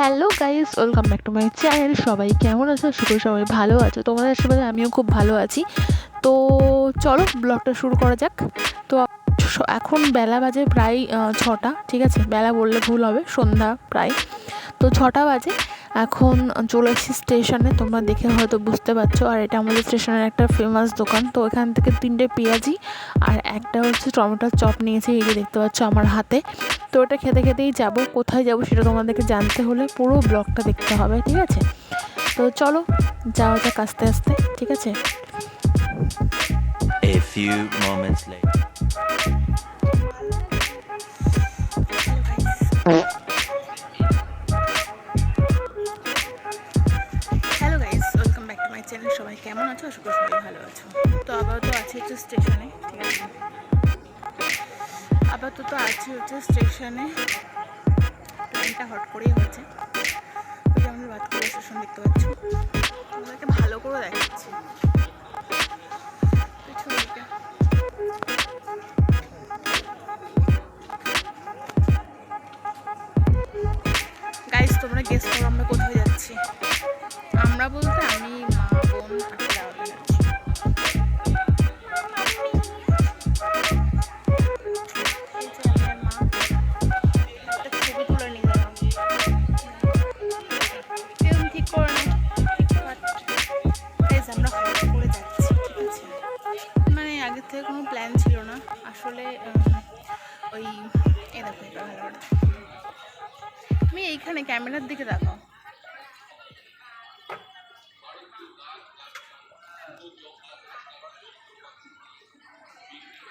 Hello guys, welcome back to my channel. সবাই কেমন আছো? শুধু সবাই ভালো আছো। তোমাদের সাথে আমিও খুব ভালো আছি। তো চলো ব্লগটা শুরু করা যাক। তো এখন বেলা বাজে প্রায় 6টা, ঠিক আছে? বেলা বললে ভুল হবে, সন্ধ্যা প্রায়। তো 6টা বাজে। এখন চলে এসেছি স্টেশনে, তোমরা দেখে হয়তো বুঝতে পারছো। আর এটা আমাদের স্টেশনের একটা ফেমাস দোকান। তো এখান থেকে 3টে পেঁয়াজি আর একটা হচ্ছে টমেটোর চপ নিয়েছি, এই যে দেখতে পাচ্ছ আমার হাতে। তো ওটা খেতে খেতেই যাব। কোথায় যাব সেটা তোমাদেরকে জানতে হলে পুরো ব্লগটা দেখতে হবে, ঠিক আছে? তো চলো যাওয়া যাক আস্তে আস্তে, ঠিক আছে? A few moments later. Hello guys, welcome back to my channel. সবাই কেমন আছো? আশা করি সবাই ভালো আছো। তো আপাতত আছি হচ্ছে স্টেশনে, ঠিক আছে? আপাতত আছি হচ্ছে স্টেশনে। ট্রেনটা হট করেই হয়েছে। ওই যে আমরা বাতকুড়া স্টেশন দেখতে পাচ্ছি, তোমাদেরকে ভালো করে দেখাচ্ছি পিছন দিকে। গাইস, তোমরা গেস করো আমরা কোথায় যাচ্ছি? আমরা বলতে আমি, মা, বোন আর যাওয়া যাচ্ছি। এই যে আমি আর মা একটা ছবি তুলে নিয়ে গেলাম। কেমন ঠিক করে না, গাইস আমরা হট করে যাচ্ছি, ঠিক আছে? মানে আগের থেকে কোনো প্ল্যান ছিল না আসলে। ওই এ দেখো, এটা ভালো করে তুমি এইখানে ক্যামেরার দিকে দেখাও।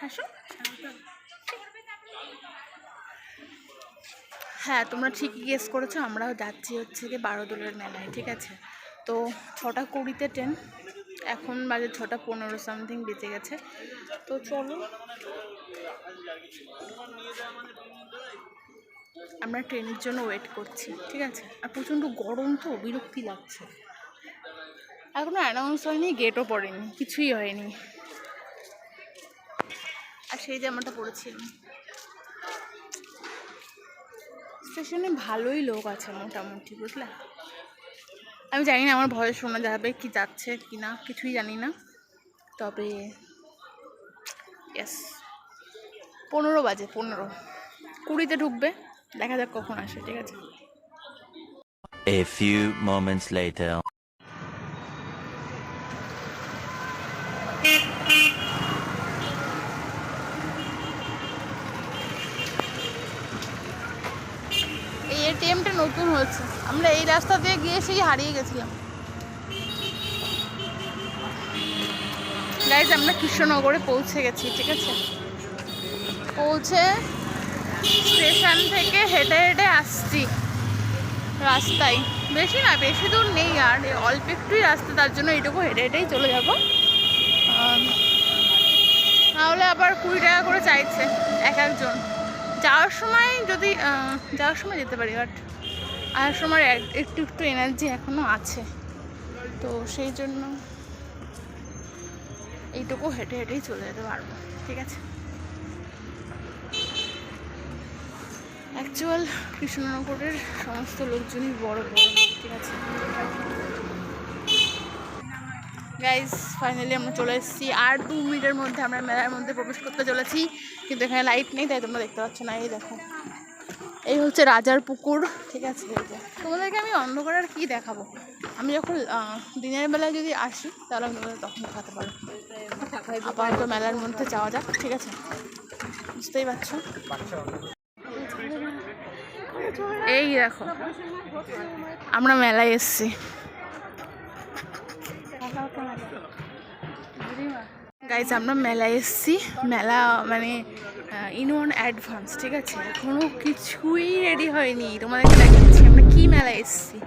হাসো। হ্যাঁ, তোমরা ঠিকই গেস করেছো, আমরা যাচ্ছি হচ্ছে কি বারোদোলের মেলায়, ঠিক আছে? তো 6টা 20-তে ট্রেন, এখন বাজে 6টা 15 সামথিং বেজে গেছে। তো চলো আমরা ট্রেনের জন্য ওয়েট করছি, ঠিক আছে? আর প্রচণ্ড গরম, তো বিরক্তি লাগছে। এখনো অ্যানাউন্স হয়নি, গেটও পড়েনি, কিছুই হয়নি। আর সেই জামাটা পরেছিলাম। স্টেশনে ভালোই লোক আছে মোটামুটি, বুঝলে? আমি জানি না আমার ভয়েস শোনা যাবে কি যাচ্ছে কি না, কিছুই জানি না। তবে ইয়েস, 15 বাজে, 15-20-তে ঢুকবে। দেখা যাক কখন আসে, ঠিক আছে? A few moments later. এই এটিএমটা নতুন হয়েছে, আমরা এই রাস্তা দিয়ে গিয়ে সেই হারিয়ে গেছিলাম। গাইজ, আমরা কৃষ্ণনগরে পৌঁছে গেছি, ঠিক আছে? পৌঁছে স্টেশন থেকে হেঁটে হেঁটে আসছি রাস্তায়। বেশি না, বেশি দূর নেই, আর অল্প একটুই রাস্তা, তার জন্য এইটুকু হেঁটে হেঁটেই চলে যাব। নাহলে আবার 20 টাকা করে চাইছে এক একজন। যাওয়ার সময় যদি যাওয়ার সময় যেতে পারি, বাট আসার সময় একটু একটু এনার্জি এখনও আছে, তো সেই জন্য এইটুকু হেঁটে হেঁটেই চলে যেতে পারবো, ঠিক আছে? অ্যাকচুয়াল কৃষ্ণনগরের সমস্ত লোকজনই বড় বড় লোক, ঠিক আছে? গাইজ, ফাইনালি আমরা চলে এসেছি। আর 2 মিনিটের মধ্যে আমরা মেলার মধ্যে প্রবেশ করতে চলেছি, কিন্তু এখানে লাইট নেই, তাই তোমরা দেখতে পাচ্ছ না। এই দেখো, এই হচ্ছে রাজার পুকুর, ঠিক আছে? এই যে তোমাদেরকে আমি অন্ধকার আর কী দেখাবো। আমি যখন দিনের বেলায় যদি আসি তাহলে আমি তোমাদের তখন দেখাতে পারবো। আপাতত মেলার মধ্যে যাওয়া যাক, ঠিক আছে? বুঝতেই পারছো। এই দেখো, আমরা মেলায় এসছি। গাইজ, আমরা মেলায় এসছি। মেলা মানে ইন ওয়ান অ্যাডভান্স, ঠিক আছে? এখনো কিছুই রেডি হয়নি, তোমাদেরকে দেখাচ্ছি আমরা কি মেলায় এসছি।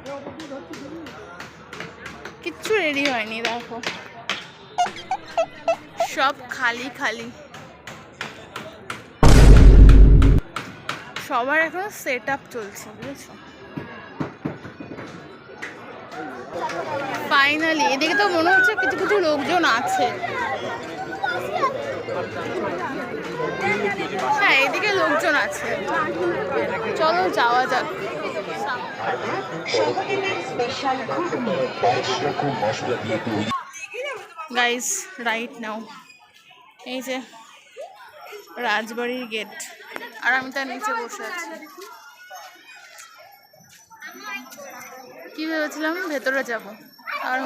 কিচ্ছু রেডি হয়নি, দেখো সব খালি খালি। সবার এখনো সেট আপ চলছে, বুঝেছো? ফাইনালি এদিকে তো মনে হচ্ছে কিছু কিছু লোকজন আছে। হ্যাঁ এদিকে লোকজন আছে, চলো যাওয়া যাক। গাইস রাইট নাও এই যে রাজবাড়ির গেট, আর আমি তার নিচে বসে আছি। কি ভেবেছিলাম ভেতরে যাব, আর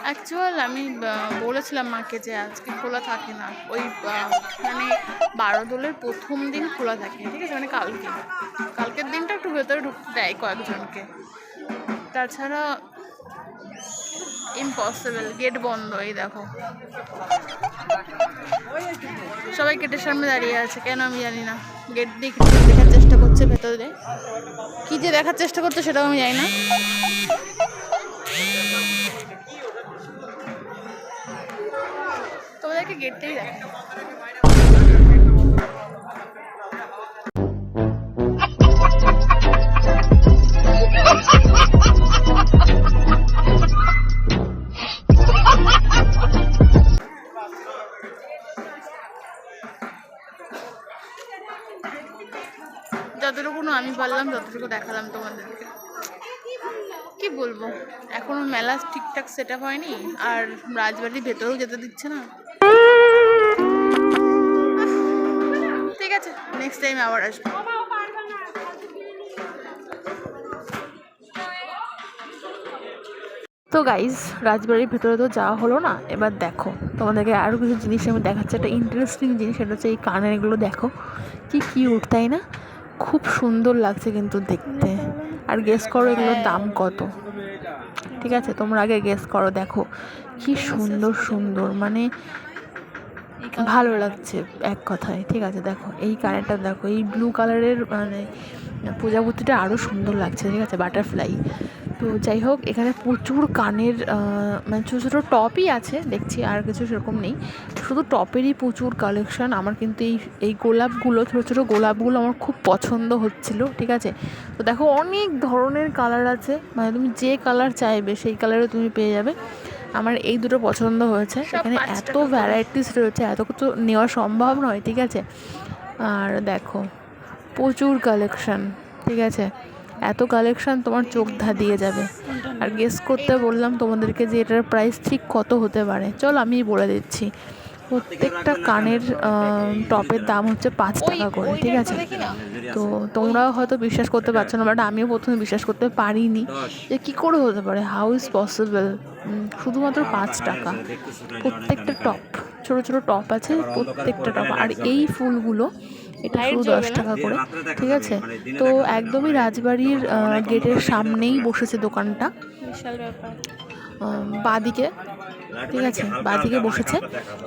অ্যাকচুয়াল আমি বলেছিলাম মাকে যে আজকে খোলা থাকে না, ওই মানে 12 দোলের প্রথম দিন খোলা থাকে, ঠিক আছে, মানে কালকের দিনটা একটু ভেতরে ঢুকতে দেয় কয়েকজনকে, তাছাড়া ইম্পসিবল, গেট বন্ধ। এই দেখো সবাই গেটের সামনে দাঁড়িয়ে আছে, কেন আমি জানি না। গেট দিয়ে কিছু দেখার চেষ্টা করছে, ভেতরে কি যে দেখার চেষ্টা করছে সেটাও আমি জানি না। তোমাদেরকে গেটটাই দেখা। যতটুকু আমি পারলাম ততটুকু দেখালাম তোমাদেরকে। কি বলবো, এখনো মেলা ঠিকঠাক সেট আপ হয়নি, আর রাজবাড়ির ভেতরেও যেতে দিচ্ছে না। ঠিক আছে, নেক্সট টাইম আবার আসবো। তো গাইজ রাজবাড়ির ভেতরে তো যাওয়া হলো না, এবার দেখো তোমাদেরকে আরও কিছু জিনিস আমি দেখাচ্ছি। একটা ইন্টারেস্টিং জিনিস, সেটা হচ্ছে এই কানেরগুলো দেখো কি কিউট, তাই না? খুব সুন্দর লাগছে কিন্তু দেখতে। আর গেস করো এগুলোর দাম কত? ঠিক আছে, তোমরা আগে গেস করো। দেখো কি সুন্দর সুন্দর, মানে ভালো লাগছে এক কথায়। ঠিক আছে, দেখো এই কানেরটা দেখো, এই ব্লু কালারের মানে প্রজাপতিটা আরও সুন্দর লাগছে। ঠিক আছে, বাটারফ্লাই। তো যাই হোক, এখানে প্রচুর কানের মানে ছোটো ছোটো টপই আছে দেখছি, আর কিছু সেরকম নেই, শুধু টপেরই প্রচুর কালেকশান। আমার কিন্তু এই গোলাপগুলো, ছোটো ছোটো গোলাপগুলো আমার খুব পছন্দ হচ্ছিলো। ঠিক আছে, তো দেখো অনেক ধরনের কালার আছে, মানে তুমি যে কালার চাইবে সেই কালারও তুমি পেয়ে যাবে। আমার এই দুটো পছন্দ হয়েছে। এখানে এত ভ্যারাইটিস রয়েছে, এত কিছু নেওয়া সম্ভব নয়। ঠিক আছে, আর দেখো প্রচুর কালেকশান। ঠিক আছে, এত কালেকশান তোমার চোখ ধাঁধিয়ে যাবে। আর গেস করতে বললাম তোমাদেরকে যে এটার প্রাইস ঠিক কত হতে পারে, চলো আমি বলে দিচ্ছি। প্রত্যেকটা কানের টপের দাম হচ্ছে 5 টাকা করে। ঠিক আছে, তো তোমরাও হয়তো বিশ্বাস করতে পারছো না, বাট আমিও প্রথমে বিশ্বাস করতে পারিনি যে কী করে হতে পারে, হাউ ইজ পসিবল। শুধুমাত্র 5 টাকা প্রত্যেকটা টপ, ছোটো ছোটো টপ আছে প্রত্যেকটা টপ। আর এই ফুলগুলো এটা শুধু 10 টাকা করে। ঠিক আছে, তো একদমই রাজবাড়ির গেটের সামনেই বসেছে দোকানটা, বিশাল ব্যাপার, বাঁদিকে। ঠিক আছে, বাঁদিকে বসেছে।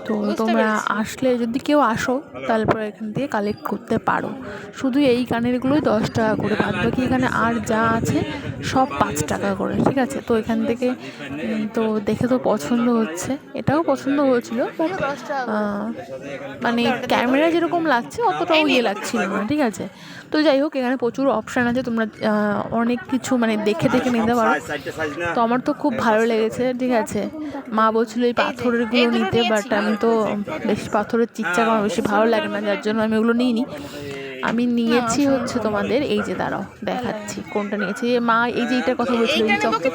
তো তোমরা আসলে, যদি কেউ আসো, তারপর এখান থেকে কালেক্ট করতে পারো। শুধু এই কানেরগুলোই 10 টাকা করে, বাদ বাকি এখানে আর যা আছে সব 5 টাকা করে। ঠিক আছে, তো এখান থেকে তো দেখে তো পছন্দ হচ্ছে, এটাও পছন্দ হয়েছিল, বাট মানে ক্যামেরা যেরকম লাগছে অতটাও লাগছিল না। ঠিক আছে, তো যাই হোক, এখানে প্রচুর অপশান আছে, তোমরা অনেক কিছু মানে দেখে দেখে নিতে পারো। তো আমার তো খুব ভালো লেগেছে। ঠিক আছে, মা বলছিল এই পাথরেরগুলো নিতে, বাট আমি তো বেশি পাথরের চিকচাক আমার বেশি ভালো লাগে না, যার জন্য আমি ওগুলো নিইনি। আমি নিয়েছি হচ্ছে তোমাদের এই যে, দাঁড়াও দেখাচ্ছি কোনটা নিয়েছি। মা এই যে এইটার কথা বলছিল, এই চকটা,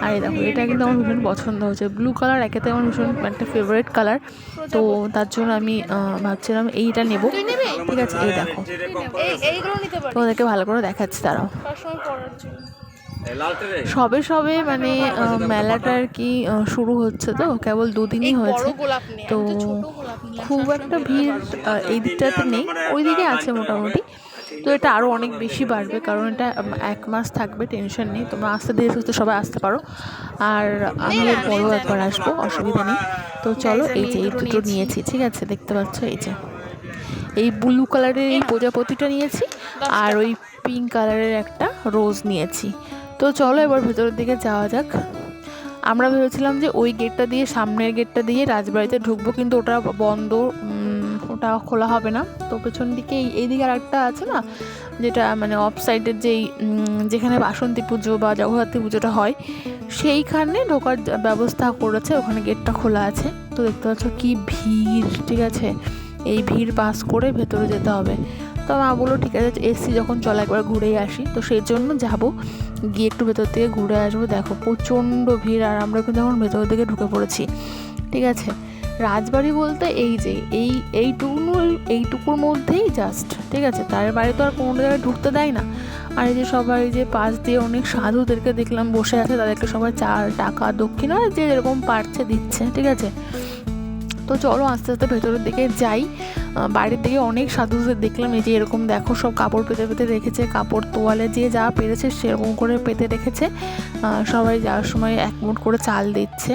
আর এই দেখো এটা কিন্তু আমার ভীষণ পছন্দ হয়েছে। ব্লু কালার একেতে আমার ভীষণ একটা ফেভারিট কালার, তো তার জন্য আমি ভাবছিলাম এইটা নেব। ঠিক আছে, এই দেখো তোমাদেরকে ভালো করে দেখাচ্ছি, দাঁড়াও। সবে সবে মানে মেলাটা আর কি শুরু হচ্ছে, তো কেবল 2 দিনই হয়েছে, তো খুব একটা ভিড় এই দিকটাতে নেই, ওই দিকে আছে মোটামুটি। তো এটা আরও অনেক বেশি বাড়বে, কারণ এটা 1 মাস থাকবে, টেনশন নেই, তোমরা আস্তে ধীরে সুস্থে সবাই আসতে পারো। আর আমি এর পরেও একবার আসবো, অসুবিধা নেই। তো চলো, এই যে এই দুটো নিয়েছি। ঠিক আছে, দেখতে পাচ্ছ এই যে এই ব্লু কালারের এই প্রজাপতিটা নিয়েছি, আর ওই পিঙ্ক কালারের একটা রোজ নিয়েছি। তো চলো এবার ভেতরের দিকে যাওয়া যাক। আমরা ভেবেছিলাম যে ওই গেটটা দিয়ে, সামনের গেটটা দিয়ে রাজবাড়িতে ঢুকবো, কিন্তু ওটা বন্ধ, ওটা খোলা হবে না। তো পেছন দিকে এই দিকে আর একটা আছে না, যেটা মানে অফ সাইডের যেখানে বাসন্তী পুজো বা জগদ্ধাত্রী পুজোটা হয়, সেইখানে ঢোকার ব্যবস্থা করেছে, ওখানে গেটটা খোলা আছে। তো দেখতে পাচ্ছ কি ভিড়। ঠিক আছে, এই ভিড় পাস করে ভেতরে যেতে হবে। তো মা বললো ঠিক আছে এসছি যখন চল একবার ঘুরেই আসি। তো সেই জন্য যাবো, গিয়ে একটু ভেতর থেকে ঘুরে আসবো। দেখো প্রচণ্ড ভিড়, আর আমরা কিন্তু এখন ভেতর দিকে ঢুকে পড়েছি। ঠিক আছে, রাজবাড়ি বলতে এই যে এইটুকুর মধ্যেই জাস্ট, ঠিক আছে, তার বাড়ি তো আর কোনো জায়গায় ঢুকতে দেয় না। আর এই যে সবাই যে পাশ দিয়ে অনেক সাধুদেরকে দেখলাম বসে আছে, তাদেরকে সবাই চাল টাকা দক্ষিণা যে যেরকম পারছে দিচ্ছে। ঠিক আছে, তো চলো আস্তে আস্তে ভেতরের দিকে যাই। বাইরের দিকে অনেক সাধুদের দেখলাম, এই যে এরকম দেখো সব কাপড় পেতে পেতে রেখেছে, কাপড় তোয়ালে যে যা পেরেছে সেরকম করে পেতে রেখেছে। সবাই যাওয়ার সময় এক মুঠ করে চাল দিচ্ছে।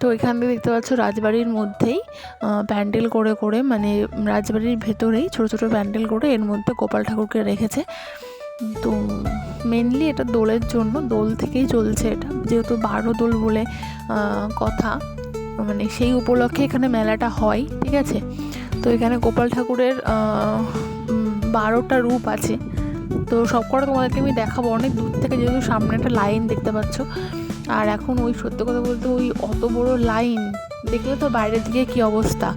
তো এখান থেকে দেখতে পাচ্ছ রাজবাড়ির মধ্যেই প্যান্ডেল করে করে, মানে রাজবাড়ির ভেতরেই ছোটো ছোটো প্যান্ডেল করে এর মধ্যে গোপাল ঠাকুরকে রেখেছে। তো মেনলি এটা দোলের জন্য, দোল থেকেই চলছে এটা, যেহেতু 12 দোল বলে কথা, মানে সেই উপলক্ষে এখানে মেলাটা হয়। ঠিক আছে, তো এখানে গোপাল ঠাকুরের 12টা রূপ আছে। তো সব কটা তোমাদেরকে আমি দেখাবো অনেক দূর থেকে, যেহেতু সামনে একটা লাইন দেখতে পাচ্ছ। আর এখন ওই সত্যি কথা বলতে ওই অত বড় লাইন দেখলে তো বাইরের দিকে কী অবস্থা,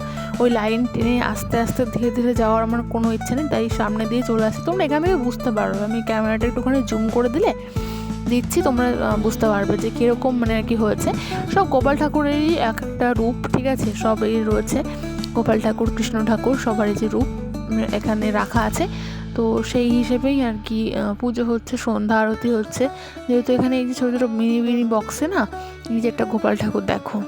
ওই লাইন টেনে আস্তে আস্তে ধীরে ধীরে যাওয়ার আমার কোনো ইচ্ছে নেই, তাই সামনে দিয়ে চলে আসছি। তোমরা এখান থেকে বুঝতে পারবে, আমি ক্যামেরাটা একটুখানি জুম করে দিচ্ছি, তোমরা বুঝতে পারবে যে কীরকম মানে আর কি হয়েছে। সব গোপাল ঠাকুরেরই এক একটা রূপ, ঠিক আছে, সব এই রয়েছে গোপাল ঠাকুর, কৃষ্ণ ঠাকুর, সবারই যে রূপ এখানে রাখা আছে। তো সেই হিসেবেই আর কি পুজো হচ্ছে, সন্ধ্যা আরতি হচ্ছে। যেহেতু এখানে এই যে ছোটো ছোটো মিনি মিনি বক্সে না, এই যে একটা গোপাল ঠাকুর দেখো,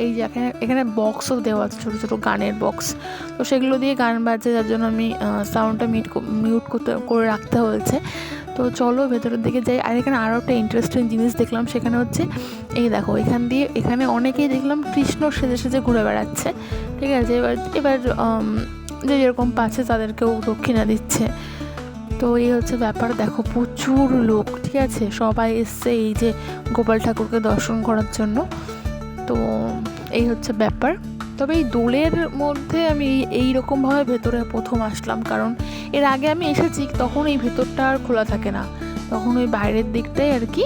এই যে এখানে বক্সও দেওয়া আছে, ছোটো ছোটো গানের বক্স। তো সেগুলো দিয়ে গান বাজছে, যার জন্য আমি সাউন্ডটা মিউট করে রাখতে হয়েছে। তো চলো ভেতরের দিকে যাই। আর এখানে আরও একটা ইন্টারেস্টিং জিনিস দেখলাম, সেখানে হচ্ছে এই দেখো এখানে অনেকেই দেখলাম কৃষ্ণ সেজে সেজে ঘুরে বেড়াচ্ছে। ঠিক আছে, এবার যে যেরকম পাচ্ছে তাদেরকেও দক্ষিণা দিচ্ছে। তো এই হচ্ছে ব্যাপার, দেখো প্রচুর লোক, ঠিক আছে, সবাই এসছে এই যে গোপাল ঠাকুরকে দর্শন করার জন্য। তো এই হচ্ছে ব্যাপার। তবে এই দোলের মধ্যে আমি এইরকমভাবে ভেতরে প্রথম আসলাম, কারণ এর আগে আমি এসেছি, তখন এই ভেতরটা আর খোলা থাকে না, তখন ওই বাইরের দিকটাই আর কি,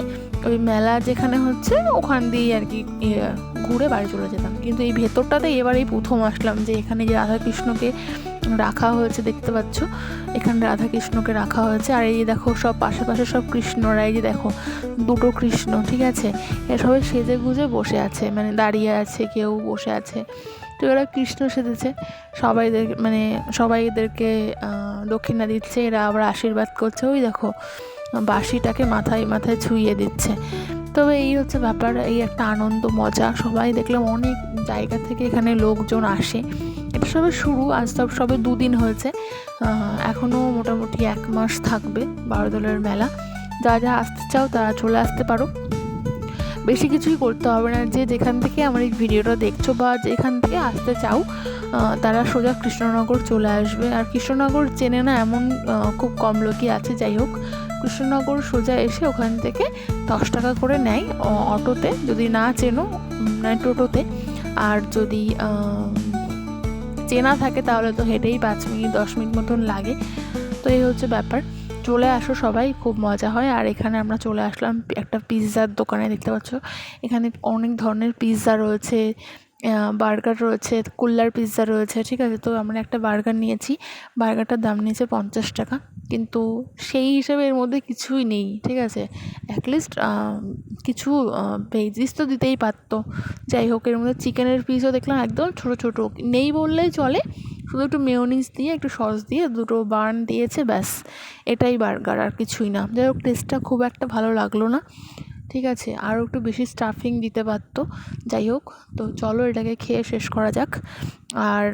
ওই মেলা যেখানে হচ্ছে ওখান দিয়েই আর কি ঘুরে বাড়ি চলে যেতাম। কিন্তু এই ভেতরটাতে এবার এই প্রথম আসলাম, যে এখানে যে রাধাকৃষ্ণকে রাখা হয়েছে দেখতে পাচ্ছ, এখানে রাধাকৃষ্ণকে রাখা হয়েছে। আর এই যে দেখো সব পাশে সব কৃষ্ণরা, এই যে দেখো দুটো কৃষ্ণ, ঠিক আছে, এরা সবাই সেজে গুজে বসে আছে, মানে দাঁড়িয়ে আছে, কেউ বসে আছে। তো এরা কৃষ্ণ সেজেছে, সবাই এদেরকে দক্ষিণা দিচ্ছে, এরা আবার আশীর্বাদ করছে। ওই দেখো বাঁশিটাকে মাথায় মাথায় ছুঁয়ে দিচ্ছে। তবে এই হচ্ছে ব্যাপার, এই একটা আনন্দ মজা, সবাই দেখলাম অনেক জায়গা থেকে এখানে লোকজন আসে। এটা সবে শুরু, আজ সবে 2 দিন হয়েছে, এখনও মোটামুটি 1 মাস থাকবে 12 দোলের মেলা। যা আসতে চাও তারা চলে আসতে পারো, বেশি কিছুই করতে হবে না। যে যেখান থেকে আমার এই ভিডিওটা দেখছো বা যেখান থেকে আসতে চাও, তারা সোজা কৃষ্ণনগর চলে আসবে। আর কৃষ্ণনগর চেনে না এমন খুব কম লোকই আছে। যাই হোক, কৃষ্ণনগর সোজা এসে ওখান থেকে 10 টাকা করে নেয় অটোতে, যদি না চেনো মানে টোটোতে, আর যদি চেনা থাকে তাহলে তো হেঁটেই 5 মিনিট 10 মিনিট মতন লাগে। তো এই হচ্ছে ব্যাপার, চলে আসো সবাই, খুব মজা হয়। আর এখানে আমরা চলে আসলাম একটা পিৎজার দোকানে, দেখতে পাচ্ছ এখানে অনেক ধরনের পিৎজা রয়েছে, বার্গার রয়েছে, কুল্লার পিৎজা রয়েছে। ঠিক আছে, তো আমরা একটা বার্গার নিয়েছি, বার্গারটার দাম নিয়েছে 50 টাকা, কিন্তু সেই হিসেবে এর মধ্যে কিছুই নেই। ঠিক আছে, অ্যাটলিস্ট কিছু ভেজিস তো দিতেই পারতো। যাই হোক, এর মধ্যে চিকেনের পিসও দেখলাম একদম ছোটো ছোটো, নেই বললেই চলে, শুধু একটু মেয়োনিজ দিয়ে একটু সস দিয়ে 2টো বান দিয়েছে, ব্যাস এটাই বার্গার, আর কিছুই না। যাই হোক, টেস্টটা খুব একটা ভালো লাগলো না। ঠিক আছে, আরও একটু বেশি স্টাফিং দিতে পারতো। যাই হোক, তো চলো এটাকে খেয়ে শেষ করা যাক। আর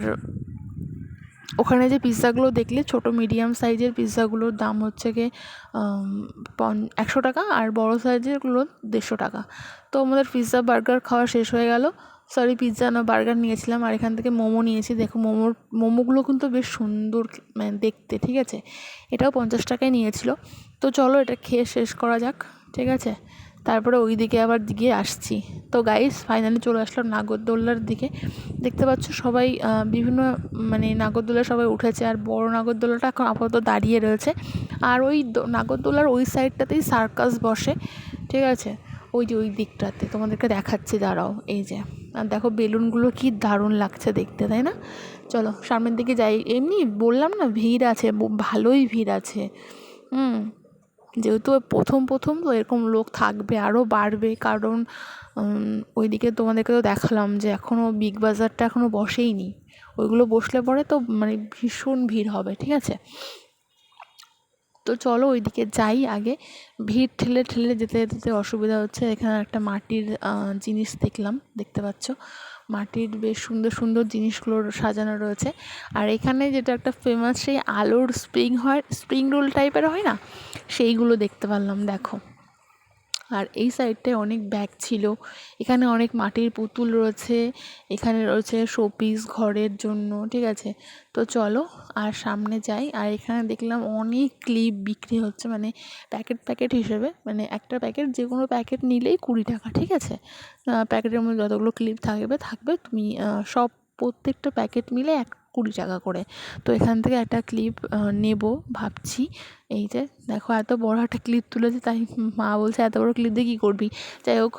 ওখানে যে পিৎজাগুলো দেখলে, ছোটো মিডিয়াম সাইজের পিৎজাগুলোর দাম হচ্ছে গিয়ে 100 টাকা, আর বড় সাইজেরগুলো 150 টাকা। তো আমাদের পিৎজা বার্গার খাওয়া শেষ হয়ে গেল, পিৎজা না বার্গার নিয়েছিলাম। আর এখান থেকে মোমো নিয়েছি, দেখো মোমোগুলো কিন্তু বেশ সুন্দর মানে দেখতে। ঠিক আছে, এটাও 50 টাকায় নিয়েছিল। তো চলো এটা খেয়ে শেষ করা যাক, ঠিক আছে, তারপরে ওই দিকে আবার গিয়ে আসছি। তো গাইস, ফাইনালি চলে আসলাম নাগরদোল্লার দিকে। দেখতে পাচ্ছ সবাই বিভিন্ন মানে নাগরদোলায় সবাই উঠেছে, আর বড় নাগরদোলাটা এখন আপাতত দাঁড়িয়ে রয়েছে। আর ওই নাগরদোলার ওই সাইডটাতেই সার্কাস বসে। ঠিক আছে, ওই যে ওই দিকটাতে তোমাদেরকে দেখাচ্ছি, দাঁড়াও, এই যে আর দেখো বেলুনগুলো কি দারুণ লাগছে দেখতে, তাই না? চলো সামনের দিকে যাই। এমনি বললাম না ভিড় আছে, ভালোই ভিড় আছে। যেহেতু প্রথম প্রথম তো এরকম লোক থাকবে, আরও বাড়বে, কারণ ওইদিকে তোমাদেরকে তো দেখালাম যে এখনও বিগ বাজারটা এখনও বসেইনি। ওইগুলো বসলে পরে তো মানে ভীষণ ভিড় হবে, ঠিক আছে? তো চলো ওইদিকে যাই আগে। ভিড় ঠেলে ঠেলে যেতে যেতে অসুবিধা হচ্ছে। এখানে একটা মাটির জিনিস দেখতে পাচ্ছ, মাটির বেশ সুন্দর সুন্দর জিনিসগুলো সাজানো রয়েছে। আর এখানে যেটা একটা ফেমাস, সেই আলুর স্প্রিং রোল টাইপের হয় না, সেইগুলো দেখতে পারলাম, দেখো। আর এই সাইডটায় অনেক ব্যাগ ছিল। এখানে অনেক মাটির পুতুল রয়েছে, এখানে রয়েছে শোপিস ঘরের জন্য, ঠিক আছে? তো চলো আর সামনে যাই। আর এখানে দেখলাম অনেক ক্লিপ বিক্রি হচ্ছে, মানে প্যাকেট প্যাকেট হিসেবে, মানে একটা প্যাকেট, যে কোনো প্যাকেট নিলেই 20 টাকা, ঠিক আছে? প্যাকেটের মধ্যে যতগুলো ক্লিপ থাকবে তুমি সব প্রত্যেকটা প্যাকেট মিলে 20 টাকা করে। তো এখান থেকে একটা ক্লিপ নেব ভাবছি। এই যে দেখো এত বড় একটা ক্লিপ তুলেছে, তাই মা বলছে এত বড় ক্লিপ দিয়ে কী করবি? যাই হোক,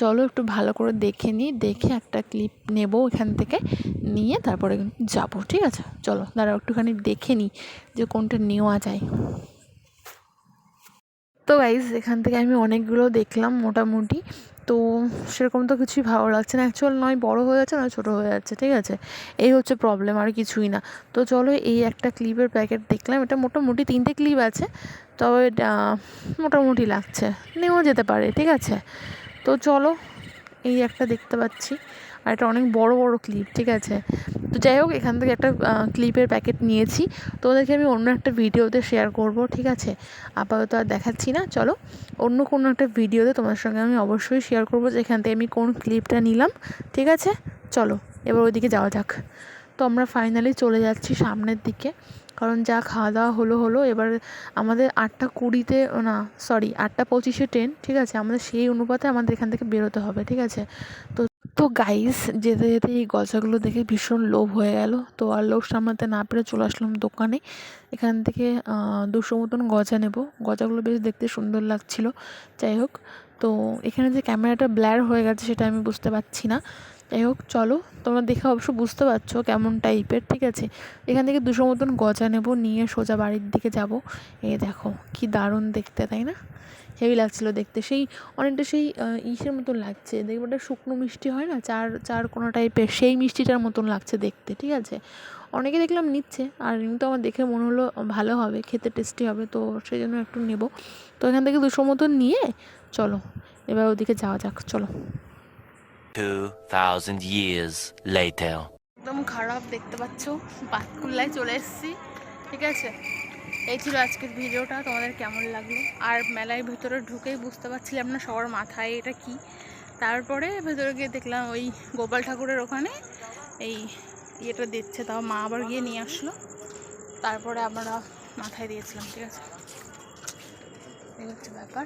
চলো একটু ভালো করে দেখে নিই, দেখে একটা ক্লিপ নেব এখান থেকে, নিয়ে তারপরে যাব, ঠিক আছে? চলো দাঁড়াও একটুখানি দেখে নিই যে কোনটা নেওয়া যায়। তো গাইজ এখান থেকে আমি অনেকগুলো দেখলাম মোটামুটি। তো সেরকম তো কিছুই ভালো লাগছে না, অ্যাকচুয়াল নয় বড় হয়ে যাচ্ছে, নয় ছোটো হয়ে যাচ্ছে, ঠিক আছে? এই হচ্ছে প্রবলেম, আর কিছুই না। তো চলো এই একটা ক্লিপের প্যাকেট দেখলাম, এটা মোটামুটি 3টে ক্লিপ আছে, তবে মোটামুটি লাগছে, নেওয়া যেতে পারে, ঠিক আছে? তো চলো এই একটা দেখতে পাচ্ছি, আর এটা অনেক বড় বড় ক্লিপ, ঠিক আছে? তো যাই হোক, এখান থেকে একটা ক্লিপের প্যাকেট নিয়েছি, তো ওদেরকে আমি অন্য একটা ভিডিওতে শেয়ার করব, ঠিক আছে? আপাতত আর দেখাচ্ছি না, চলো অন্য কোনো একটা ভিডিওতে তোমার সঙ্গে আমি অবশ্যই শেয়ার করব যে এখান থেকে আমি কোন ক্লিপটা নিলাম, ঠিক আছে? চলো এবার ওইদিকে যাওয়া যাক। তো আমরা ফাইনালি চলে যাচ্ছি সামনের দিকে, কারণ যা খাওয়া দাওয়া হলো। এবার আমাদের 8:20-তে, না সরি 8:25-এ ট্রেন, ঠিক আছে? আমাদের সেই অনুপাতে আমাদের এখান থেকে বেরোতে হবে, ঠিক আছে? তো গাইস যেতে যেতে এই গজাগুলো দেখে ভীষণ লোভ হয়ে গেল। তো আর লোভ সামলাতে না পেরে চলে আসলাম দোকানে। এখান থেকে 200 মতন গজা নেব। গজাগুলো বেশ দেখতে সুন্দর লাগছিল। যাই হোক, তো এখানে যে ক্যামেরাটা ব্ল্যার হয়ে গেছে সেটা আমি বুঝতে পারছি না। যাই হোক চলো, তোমরা দেখে অবশ্য বুঝতে পারছো কেমন টাইপের, ঠিক আছে? এখান থেকে 200 মতন গজা নেব, নিয়ে সোজা বাড়ির দিকে যাব। এই দেখো কি দারুণ দেখতে, তাই না? হেভি লাগছিলো দেখতে, সেই অনেকটা সেই ইসের মতন লাগছে, দেখবে ওটা শুকনো মিষ্টি হয় না, চার কোনো টাইপের, সেই মিষ্টিটার মতন লাগছে দেখতে, ঠিক আছে? অনেকে দেখলাম নিচ্ছে, আর এমনি তো আমার দেখে মনে হলো ভালো হবে, খেতে টেস্টি হবে, তো সেই জন্য একটু নেব। তো এখান থেকে 200 মতন নিয়ে চলো এবার ওদিকে যাওয়া যাক, চলো। 2000 years later. একদম খারাপ দেখতে পাচ্ছ, পাতকুল্লায় চলে এসেছি, ঠিক আছে? এই ছিল আজকের ভিডিওটা, তোমাদের কেমন লাগলো? আর মেলায় ভেতরে ঢুকেই বুঝতে পারছিলাম না সবার মাথায় এটা কি। তারপরে ভেতরে গিয়ে দেখলাম ওই গোপাল ঠাকুরের ওখানে এই ইয়েটা দিচ্ছে, তাও মা আবার গিয়ে নিয়ে আসলো, তারপরে আমরা মাথায় দিয়েছিলাম, ঠিক আছে? এই হচ্ছে ব্যাপার।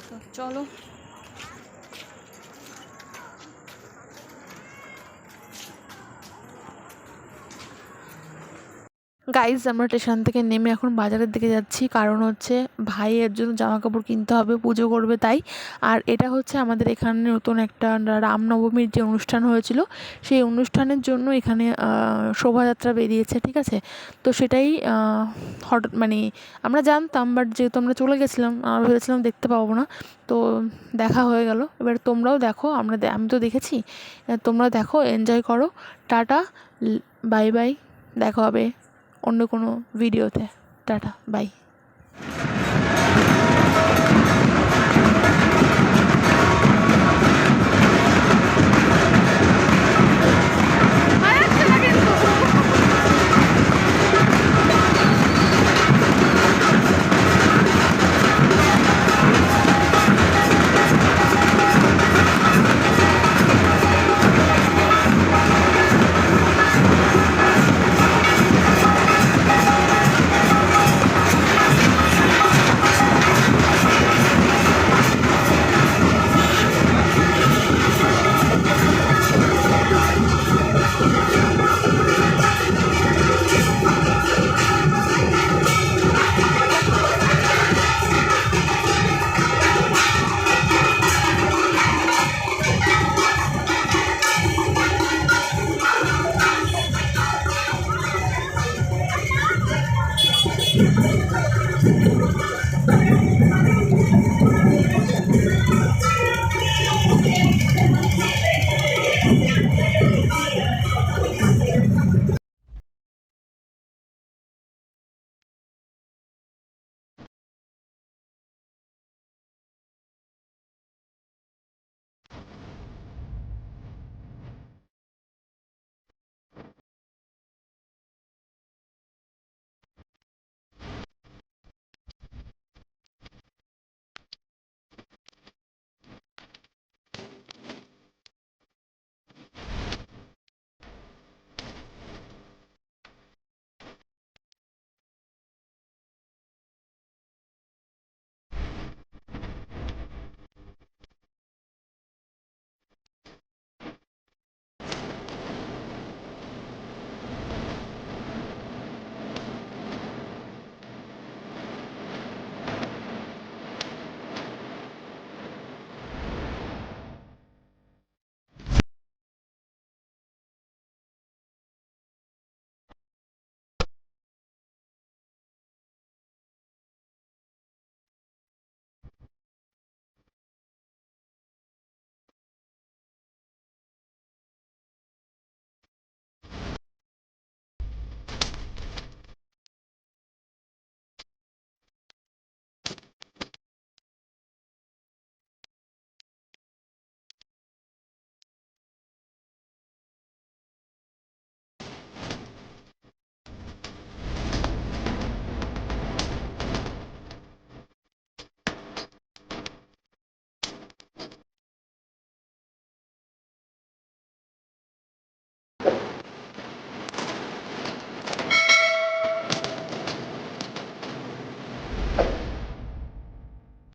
তো চলো গাইজ, আমরা স্টেশন থেকে নেমে এখন বাজারের দিকে যাচ্ছি, কারণ হচ্ছে ভাইয়ের জন্য জামা কাপড় কিনতে হবে, পুজো করবে তাই। আর এটা হচ্ছে আমাদের এখানে নতুন একটা রামনবমীর যে অনুষ্ঠান হয়েছিল, সেই অনুষ্ঠানের জন্য এখানে শোভাযাত্রা বেরিয়েছে, ঠিক আছে? তো সেটাই হঠাৎ মানে আমরা জানতাম, বাট যেহেতু আমরা চলে গেছিলাম, আমরা ভেবেছিলাম দেখতে পাবো না, তো দেখা হয়ে গেল। এবার তোমরাও দেখো, আমি তো দেখেছি, তোমরা দেখো, এনজয় করো। টাটা, বাই বাই, দেখা হবে অন্য কোনো ভিডিওতে। Tata, by.